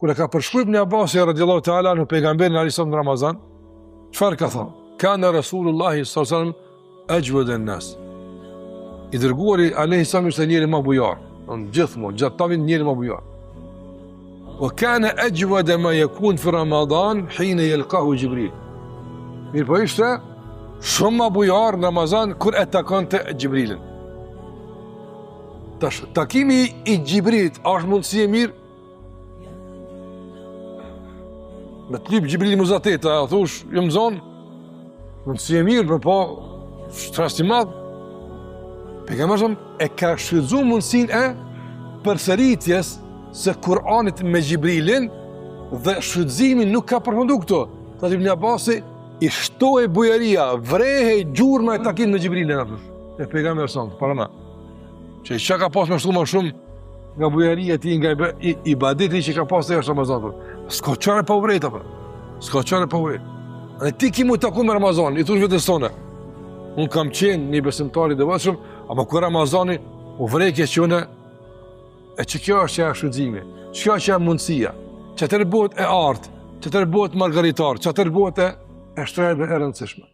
Kur e ka përshkruar Ibn Abbasi radhiyallahu ta'ala në pejgamberin alayhis në Ramazan, çfarë ka thënë? Kana Rasulullahi sallallahu alaihi wasallam ajwad an-nas. I dërguari alayhis salam ishte njëri më bujar, gjithmonë gjatë tavit njëri më bujar. Wa kana ajwad ma yakun fi Ramadan hina yalqahu Jibril. Mirë po ishte shumë më bujar në Ramazan kur e takonte Gjibrilin. Tash, takimi i Gjibrilit është mundësi e mirë? Me të lyp Gjibrili muzatet, a thush, jo më zonë, mundësi e mirë, për po, shtrasti madhë. Pejgamberi e ka shfrytzuar mundësinë e përsëritjes së Kur'anit me Gjibrilin dhe shfrytëzimi nuk ka përfunduar këto. Thot Ibn Abbasi, i shtoi bujaria, vrehej gjurma e takimit me Gjibrilin atë. E pejgamberi sa para na. Që çka ka pas më shumë nga bujaria e tij, nga ibadeti që ka pas te Ramazani. S'ka çfarë pa vërejt apo. S'ka çfarë pa vërejt. Dhe ti ki mu taku me Ramazan, i thush vetes tonë. Un kam qenë një besimtar i devotshëm, apo kur Ramazani u vrekje qënë, e që kjo është që e shfrytëzimi, kjo që e mundësia, që të rëbohet e artë, që të rëbohet margaritar, që të rëbohet e shtrejve e rëndësishme.